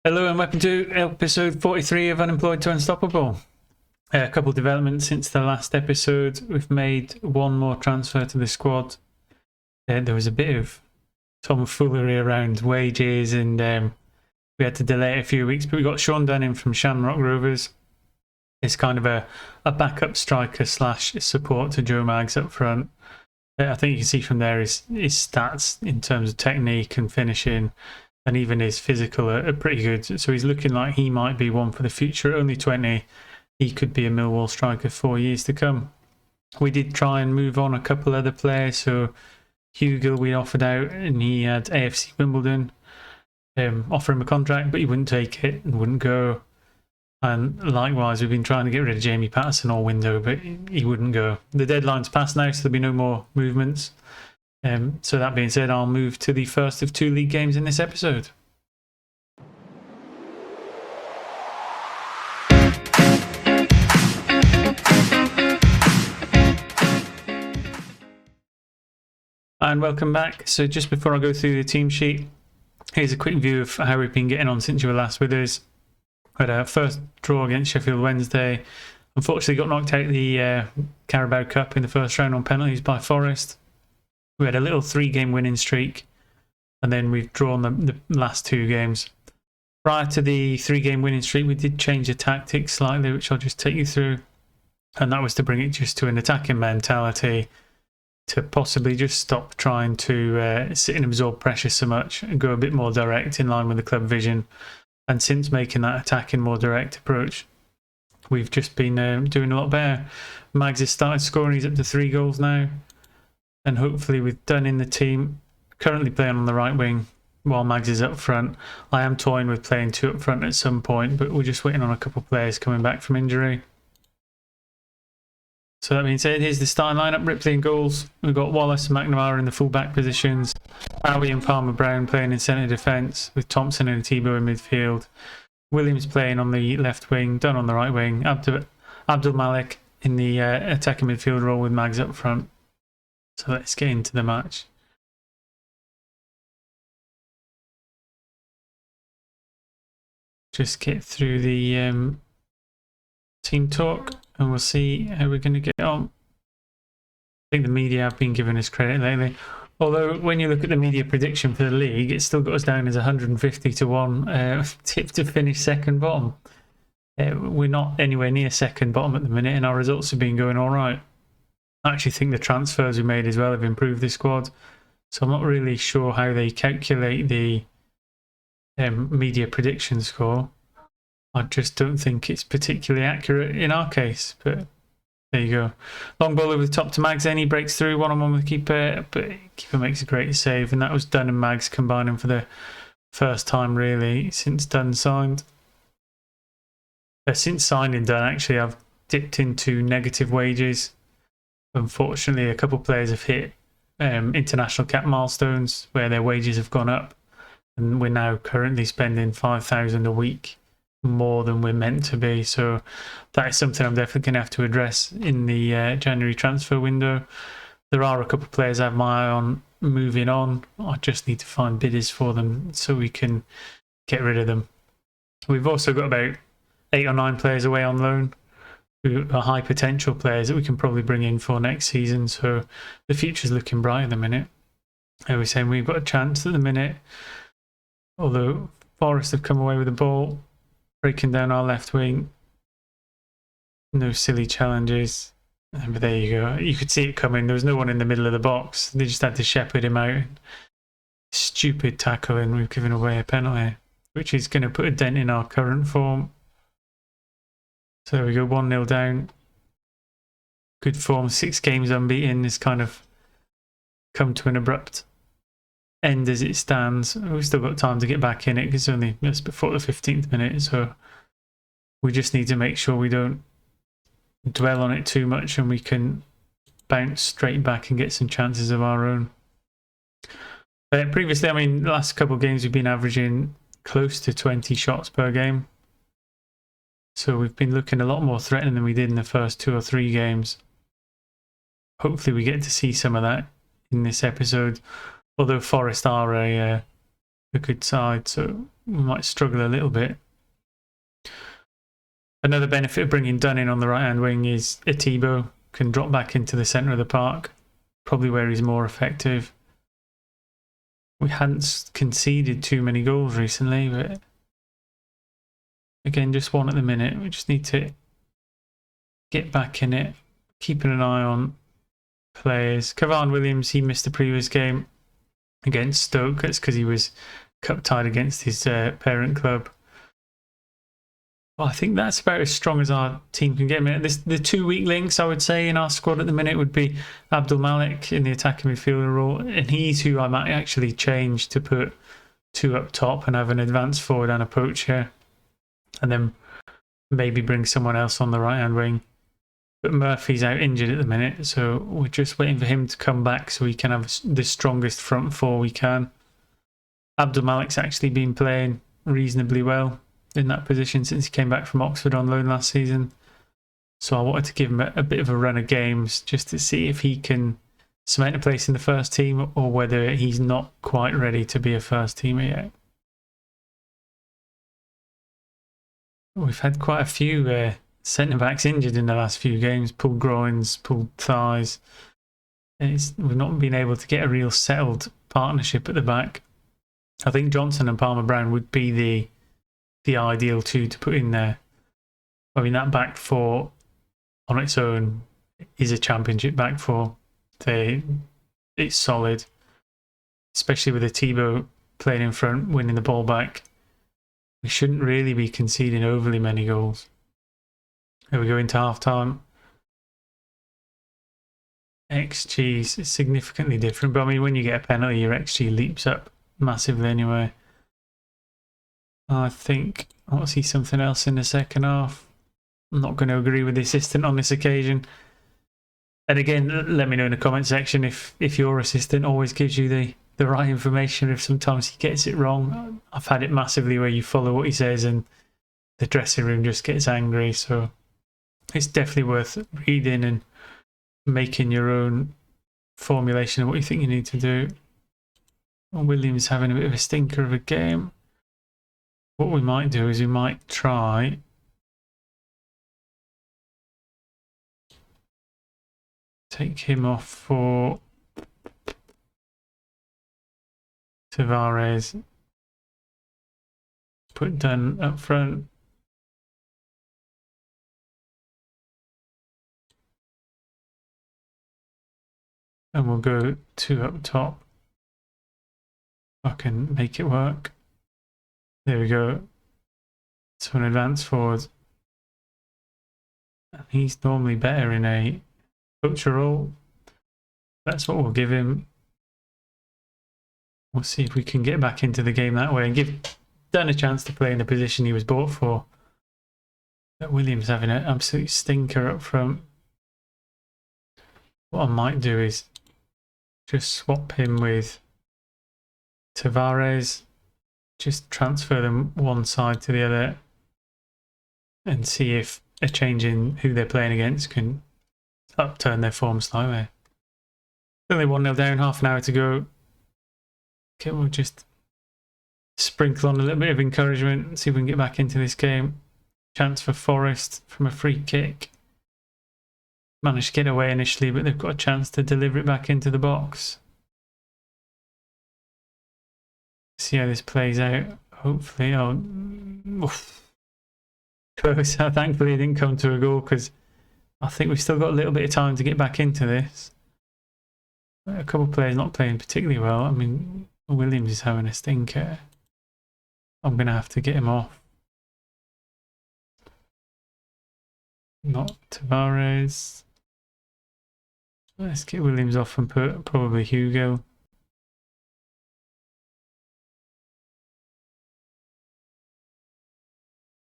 Hello and welcome to episode 43 of Unemployed to Unstoppable. A couple of developments since the last episode. We've made one more transfer to the squad. There was a bit of tomfoolery around wages and we had to delay it a few weeks, but we got Sean Dunn in from Shamrock Rovers. It's kind of a backup striker slash support to Joe Maggs up front. I think you can see from there his stats in terms of technique and finishing, and even his physical are pretty good. So he's looking like he might be one for the future. At only 20, he could be a Millwall striker for years to come. We did try and move on a couple other players. So Hugill we offered out, and he had AFC Wimbledon offer him a contract, but he wouldn't take it and wouldn't go. And likewise, we've been trying to get rid of Jamie Patterson all window, but he wouldn't go. The deadline's passed now, so there'll be no more movements. So that being said, I'll move to the first of two league games in this episode. And welcome back. So just before I go through the team sheet, here's a quick view of how we've been getting on since you were last with us. We had our first draw against Sheffield Wednesday. Unfortunately got knocked out of the Carabao Cup in the first round on penalties by Forest. We had a little 3-game winning streak, and then we've drawn the last 2 games. Prior to the 3-game winning streak, we did change the tactics slightly, which I'll just take you through. And that was to bring it just to an attacking mentality, to possibly just stop trying to sit and absorb pressure so much and go a bit more direct in line with the club vision. And since making that attacking, more direct approach, we've just been doing a lot better. Maggs has started scoring. He's up to 3 goals now. And hopefully with Dunn in the team, currently playing on the right wing while Maggs is up front. I am toying with playing 2 up front at some point, but we're just waiting on a couple of players coming back from injury. So that being said, here's the starting lineup. Ripley in goals. We've got Wallace and McNamara in the full-back positions. Bowie and Palmer-Brown playing in centre defence, with Thompson and Tebow in midfield. Williams playing on the left wing, Dunn on the right wing. Abdul Malik in the attacking midfield role with Maggs up front. So let's get into the match. Just get through the team talk and we'll see how we're going to get on. I think the media have been giving us credit lately. Although when you look at the media prediction for the league, it's still got us down as 150 to 1 tip to finish second bottom. We're not anywhere near second bottom at the minute, and our results have been going all right. I actually think the transfers we made as well have improved the squad. So I'm not really sure how they calculate the media prediction score. I just don't think it's particularly accurate in our case, but there you go. Long ball over the top to Maggs, then he breaks through one-on-one with the keeper, but the keeper makes a great save, and that was Dunn and Maggs combining for the first time really since Dunn signed. Since signing Dunn, actually, I've dipped into negative wages. Unfortunately, a couple of players have hit international cap milestones where their wages have gone up, and we're now currently spending $5,000 a week more than we're meant to be. So that is something I'm definitely going to have to address in the January transfer window. There are a couple of players I have my eye on moving on. I just need to find bidders for them so we can get rid of them. We've also got about 8 or 9 players away on loan who are high potential players that we can probably bring in for next season. So the future's looking bright at the minute. I was saying we've got a chance at the minute. Although Forest have come away with the ball, breaking down our left wing. No silly challenges. But there you go. You could see it coming. There was no one in the middle of the box. They just had to shepherd him out. Stupid tackle, and we've given away a penalty, which is going to put a dent in our current form. So there we go, 1-0 down. Good form, 6 games unbeaten. Has kind of come to an abrupt end as it stands. We've still got time to get back in it because it's only just before the 15th minute. So we just need to make sure we don't dwell on it too much and we can bounce straight back and get some chances of our own. Previously, I mean, the last couple of games we've been averaging close to 20 shots per game. So we've been looking a lot more threatening than we did in the first 2 or 3 games. Hopefully we get to see some of that in this episode. Although Forest are a a good side, so we might struggle a little bit. Another benefit of bringing Dunn in on the right-hand wing is Atibo can drop back into the centre of the park, probably where he's more effective. We hadn't conceded too many goals recently, but again, just one at the minute. We just need to get back in it, keeping an eye on players. Cavan Williams, he missed the previous game against Stoke. That's because he was cup tied against his parent club. Well, I think that's about as strong as our team can get. The two weak links, I would say, in our squad at the minute would be Abdul Malik in the attacking midfielder role, and he's who I might actually change to put two up top and have an advanced forward and a poacher, and then maybe bring someone else on the right-hand wing. But Murphy's out injured at the minute, so we're just waiting for him to come back so we can have the strongest front four we can. Abdul Malik's actually been playing reasonably well in that position since he came back from Oxford on loan last season. So I wanted to give him a bit of a run of games just to see if he can cement a place in the first team or whether he's not quite ready to be a first teamer yet. We've had quite a few centre-backs injured in the last few games, pulled groins, pulled thighs. We've not been able to get a real settled partnership at the back. I think Johnson and Palmer-Brown would be the ideal two to put in there. I mean, that back four on its own is a championship back four. It's solid, especially with Atibo playing in front, winning the ball back. We shouldn't really be conceding overly many goals. Here we go into half time. XG is significantly different, but I mean, when you get a penalty, your XG leaps up massively anyway. I think I'll see something else in the second half. I'm not going to agree with the assistant on this occasion. And again, let me know in the comment section if your assistant always gives you the right information, if sometimes he gets it wrong. I've had it massively where you follow what he says and the dressing room just gets angry. So it's definitely worth reading and making your own formulation of what you think you need to do. Williams having a bit of a stinker of a game. What we might do is we might try take him off for Tavares, put Dunn up front. And we'll go two up top. I can make it work. There we go. So an advance forward. He's normally better in a poacher role. That's what we'll give him. We'll see if we can get back into the game that way and give Dunn a chance to play in the position he was bought for. But Williams having an absolute stinker up front. What I might do is just swap him with Tavares. Just transfer them one side to the other and see if a change in who they're playing against can upturn their form slightly. Only 1-0 down, half an hour to go. Okay, we'll just sprinkle on a little bit of encouragement and see if we can get back into this game. Chance for Forest from a free kick. Managed to get away initially, but they've got a chance to deliver it back into the box. See how this plays out. Hopefully, close. Thankfully, it didn't come to a goal because I think we've still got a little bit of time to get back into this. A couple of players not playing particularly well. I mean, Williams is having a stinker. I'm going to have to get him off. Not Tavares. Let's get Williams off and put probably Hugo.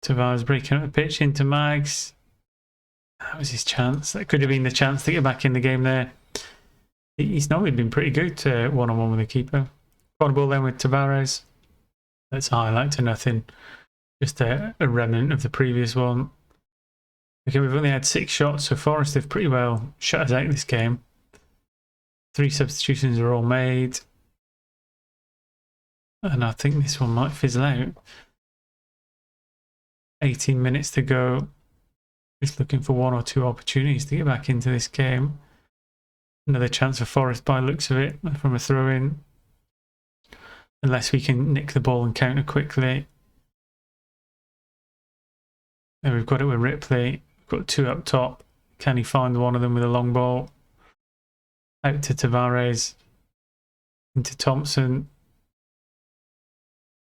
Tavares breaking up the pitch into Mags. That was his chance. That could have been the chance to get back in the game there. He's normally been pretty good one-on-one with the keeper. On ball then with Tavares. That's a highlight to nothing. Just a remnant of the previous one. Okay, we've only had 6 shots, so Forest have pretty well shut us out this game. 3 substitutions are all made. And I think this one might fizzle out. 18 minutes to go. Just looking for one or two opportunities to get back into this game. Another chance for Forest by looks of it from a throw-in. Unless we can nick the ball and counter quickly. And we've got it with Ripley. We've got two up top. Can he find one of them with a long ball? Out to Tavares. Into Thompson.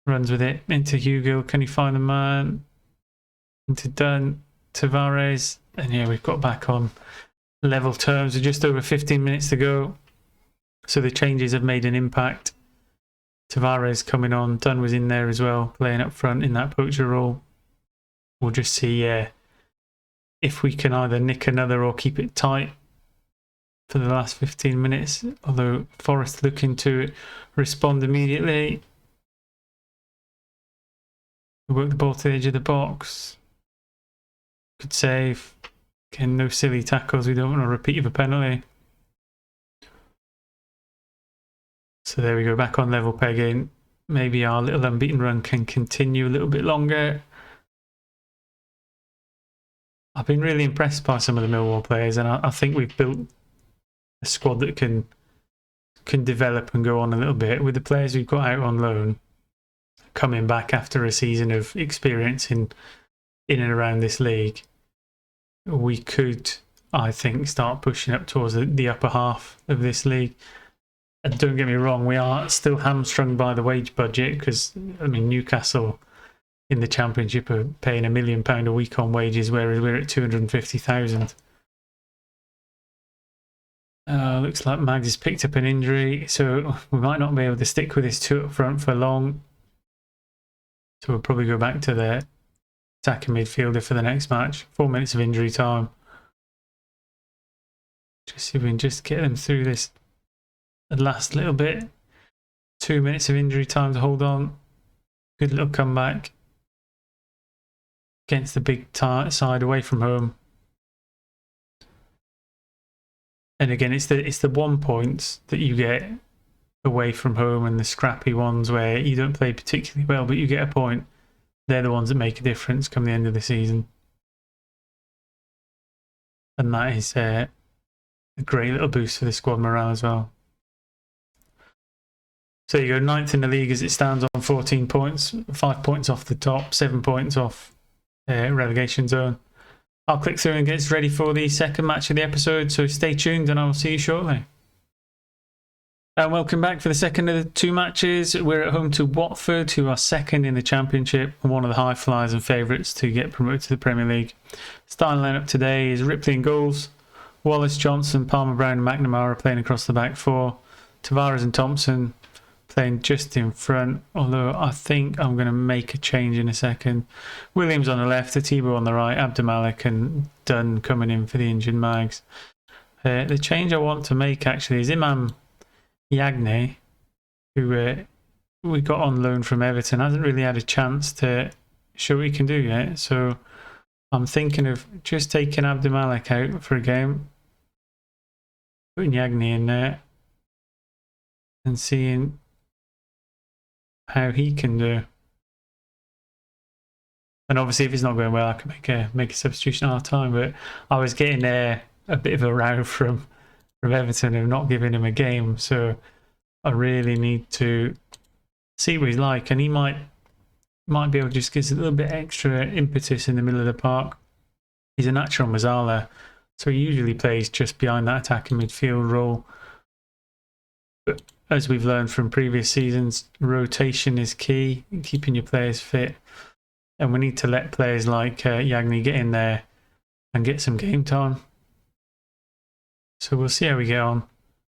Runs with it. Into Hugo. Can he find the man? Into Dunn. Tavares. And yeah, we've got back on level terms with just over 15 minutes to go. So the changes have made an impact. Tavares coming on. Dunn was in there as well, playing up front in that poacher role. We'll just see if we can either nick another or keep it tight for the last 15 minutes. Although Forest looking to respond immediately. Work the ball to the edge of the box. Good save. Again, no silly tackles. We don't want a repeat of a penalty. So there we go, back on level pegging. Maybe our little unbeaten run can continue a little bit longer. I've been really impressed by some of the Millwall players, and I think we've built a squad that can develop and go on a little bit. With the players we've got out on loan, coming back after a season of experience in and around this league, we could, I think, start pushing up towards the upper half of this league. And don't get me wrong, we are still hamstrung by the wage budget because, I mean, Newcastle in the Championship are paying £1 million a week on wages, whereas we're at 250,000. Looks like Mags has picked up an injury, so we might not be able to stick with this two up front for long. So we'll probably go back to the attacking midfielder for the next match. 4 minutes of injury time. Just see if we can just get them through this last little bit. 2 minutes of injury time to hold on. Good little comeback against the big side away from home. And again, it's the 1 point that you get away from home and the scrappy ones where you don't play particularly well, but you get a point. They're the ones that make a difference come the end of the season. And that is a great little boost for the squad morale as well. So you go 9th in the league as it stands on 14 points, 5 points off the top, 7 points off relegation zone. I'll click through and get ready for the second match of the episode, so stay tuned and I will see you shortly. And welcome back for the second of the two matches. We're at home to Watford, who are second in the Championship and one of the high flyers and favourites to get promoted to the Premier League. Starting lineup today is Ripley in goals, Wallace, Johnson, Palmer, Brown and McNamara playing across the back four, Tavares and Thompson playing just in front, although I think I'm going to make a change in a second. Williams on the left, Atiba on the right, Abdulmalik and Dunn coming in for the injured Mags. The change I want to make actually is Imam Yagne, who we got on loan from Everton, hasn't really had a chance to show what he can do yet. So I'm thinking of just taking Abdulmalik out for a game, putting Yagne in there, and seeing how he can do. And obviously, if it's not going well, I can make a substitution at half time. But I was getting a bit of a row from Everton of not giving him a game, so I really need to see what he's like, and he might be able to just give us a little bit extra impetus in the middle of the park. He's a natural Mazzala, so he usually plays just behind that attacking midfield role. But as we've learned from previous seasons, rotation is key, keeping your players fit, and we need to let players like Yagne get in there and get some game time. So we'll see how we get on.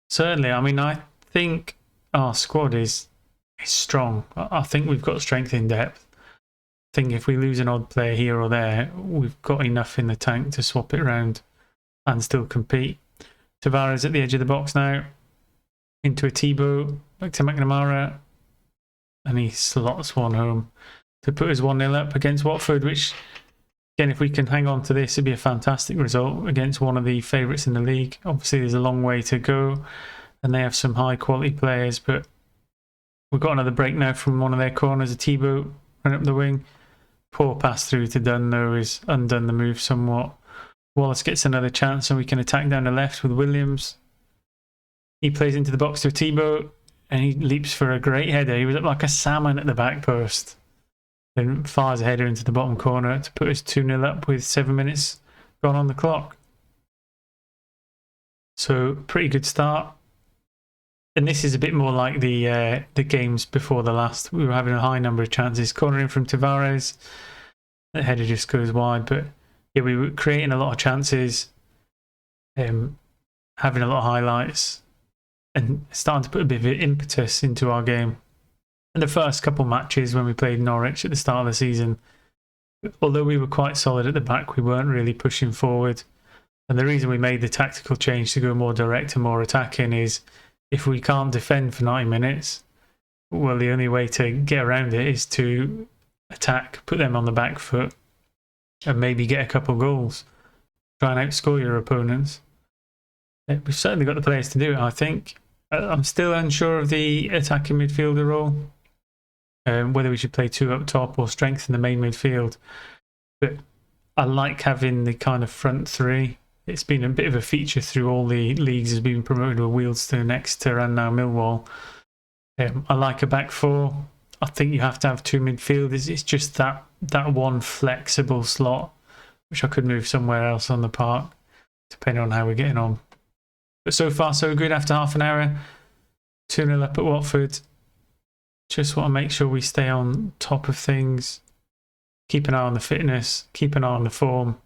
Certainly, I mean, I think our squad is strong. I think we've got strength in depth. I think if we lose an odd player here or there, we've got enough in the tank to swap it around and still compete. Tavares at the edge of the box now. Into a Thibaut, back to McNamara. And he slots one home to put us 1-0 up against Watford, which, again, if we can hang on to this, it'd be a fantastic result against one of the favourites in the league. Obviously, there's a long way to go, and they have some high-quality players, but We've got another break now from one of their corners. A Thibaut run up the wing. Poor pass through to Dunn, though, is undone the move somewhat. Wallace gets another chance and we can attack down the left with Williams. He plays into the box to Thibaut and he leaps for a great header. He was up like a salmon at the back post. Then fires a header into the bottom corner to put us 2-0 up with 7 minutes gone on the clock. So, pretty good start. And this is a bit more like the games before the last. We were having a high number of chances. Corner in from Tavares. The header just goes wide. But yeah, we were creating a lot of chances. Having a lot of highlights. And starting to put a bit of impetus into our game. And the first couple matches when we played Norwich at the start of the season, although we were quite solid at the back, we weren't really pushing forward. And the reason we made the tactical change to go more direct and more attacking is if we can't defend for 90 minutes, well, the only way to get around it is to attack, put them on the back foot, and maybe get a couple goals. Try and outscore your opponents. We've certainly got the players to do it, I think. I'm still unsure of the attacking midfielder role. Whether we should play 2 up top or strengthen the main midfield. But I like having the kind of front 3. It's been a bit of a feature through all the leagues as being promoted with Wealdstone, Exeter and now Millwall. I like a back 4. I think you have to have 2 midfielders. It's just that one flexible slot, which I could move somewhere else on the park, depending on how we're getting on. But so far so good after half an hour. 2-0 up at Watford. Just want to make sure we stay on top of things. Keep an eye on the fitness. Keep an eye on the form.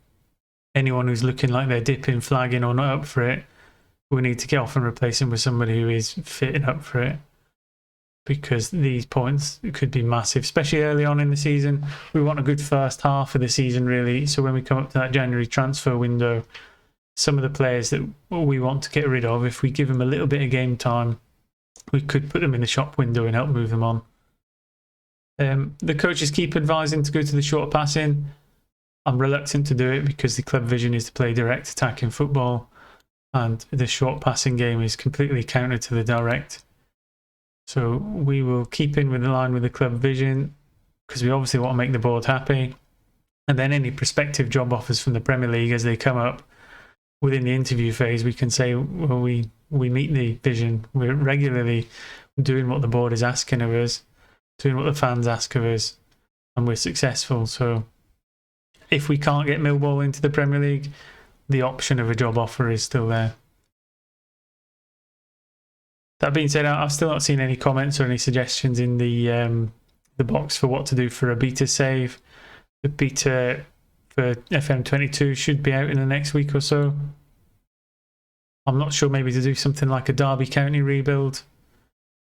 Anyone who's looking like they're dipping, flagging or not up for it, we need to get off and replace him with somebody who is fit and up for it. Because these points could be massive, especially early on in the season. We want a good first half of the season, really. So when we come up to that January transfer window, some of the players that we want to get rid of, if we give them a little bit of game time, we could put them in the shop window and help move them on. The coaches keep advising to go to the short passing. I'm reluctant to do it because the club vision is to play direct attacking football, and the short passing game is completely counter to the direct. So we will keep in with the line with the club vision because we obviously want to make the board happy. And then any prospective job offers from the Premier League as they come up within the interview phase, we can say, well, we meet the vision. We're regularly doing what the board is asking of us, doing what the fans ask of us, and we're successful. So if we can't get Millwall into the Premier League, the option of a job offer is still there. That being said, I've still not seen any comments or any suggestions in the box for what to do for a beta save. The beta for FM22 should be out in the next week or so. I'm not sure, maybe to do something like a Derby County rebuild.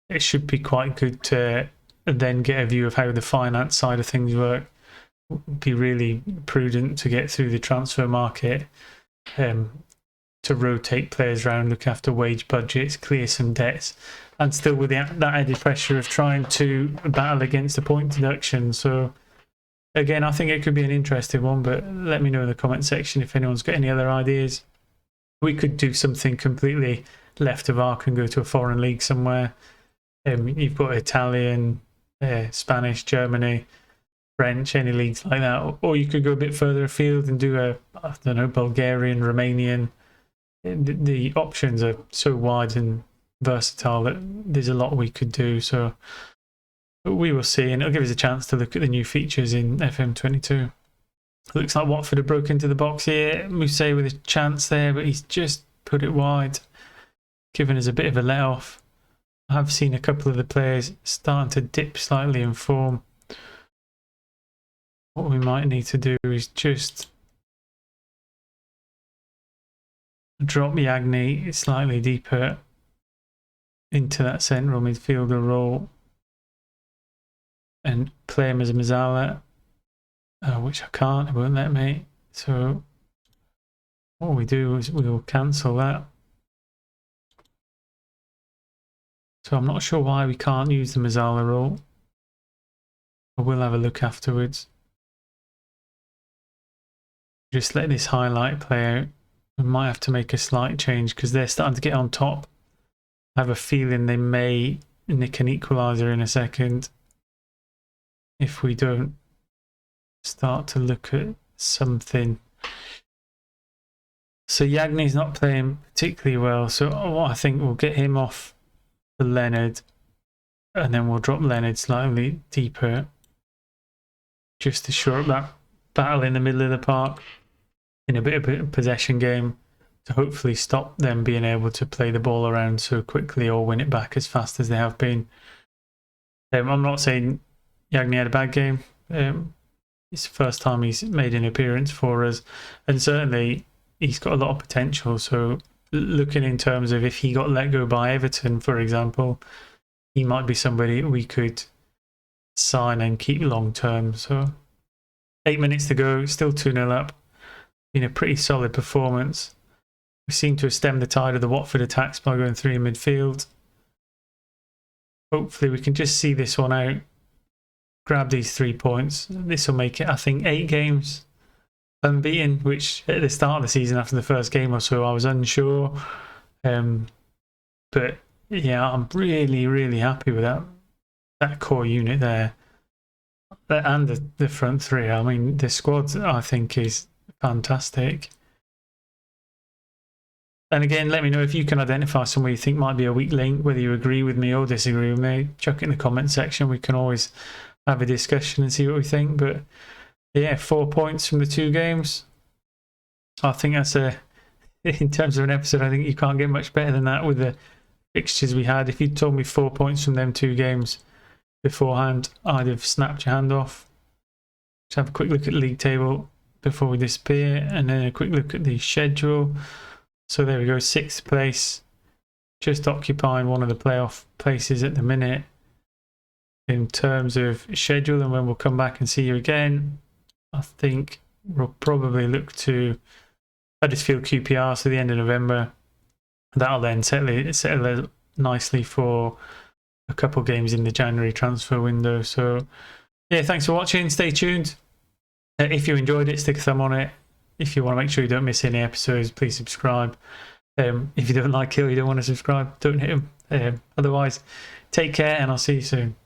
It should be quite good to then get a view of how the finance side of things work. Be really prudent to get through the transfer market, to rotate players around, look after wage budgets, clear some debts, and still with that added pressure of trying to battle against the point deduction. So again, I think it could be an interesting one, but let me know in the comment section if anyone's got any other ideas. We could do something completely left of arc and go to a foreign league somewhere. You've got Italian, Spanish, Germany, French, any leagues like that. Or you could go a bit further afield and do Bulgarian, Romanian. The options are so wide and versatile that there's a lot we could do. So we will see, and it'll give us a chance to look at the new features in FM22. Looks like Watford have broken into the box here. Mousset with a chance there, but he's just put it wide, giving us a bit of a let-off. I have seen a couple of the players starting to dip slightly in form. What we might need to do is just drop Yagni slightly deeper into that central midfielder role and play him as a Mazzala, which I can't, it won't let me. So what we do is we will cancel that. So I'm not sure why we can't use the Mazzala role. I will have a look afterwards. Just let this highlight play out. We might have to make a slight change because they're starting to get on top. I have a feeling they may nick an equaliser in a second if we don't start to look at something. So Yagni's not playing particularly well, so what I think we'll get him off for Leonard, and then we'll drop Leonard slightly deeper just to shore up that battle in the middle of the park in a bit of a possession game to hopefully stop them being able to play the ball around so quickly or win it back as fast as they have been. I'm not saying Yagni had a bad game. It's the first time he's made an appearance for us, and certainly he's got a lot of potential. So looking in terms of if he got let go by Everton, for example, he might be somebody we could sign and keep long term. So 8 minutes to go, still 2-0 up. Been a pretty solid performance. We seem to have stemmed the tide of the Watford attacks by going 3 in midfield. Hopefully we can just see this one out, grab these 3 points. This will make it, I think, 8 games unbeaten, which at the start of the season after the first game or so I was unsure. But yeah, I'm really happy with that core unit there. And the front three. I mean, the squad I think is fantastic. And again, let me know if you can identify someone you think might be a weak link, whether you agree with me or disagree with me. Chuck it in the comment section. We can always have a discussion and see what we think. But yeah, 4 points from the 2 games. I think that's in terms of an episode, I think you can't get much better than that with the fixtures we had. If you'd told me 4 points from them 2 games beforehand, I'd have snapped your hand off. Let's have a quick look at the league table before we disappear, and then a quick look at the schedule. So there we go, 6th place, just occupying one of the playoff places at the minute in terms of schedule. And when we'll come back and see you again, I think we'll probably look to Huddersfield QPR, so the end of November. That'll then settle nicely for a couple games in the January transfer window. So yeah, thanks for watching. Stay tuned. If you enjoyed it, stick a thumb on it. If you want to make sure you don't miss any episodes, please subscribe. If you don't like it or you don't want to subscribe, don't hit them. Otherwise, take care and I'll see you soon.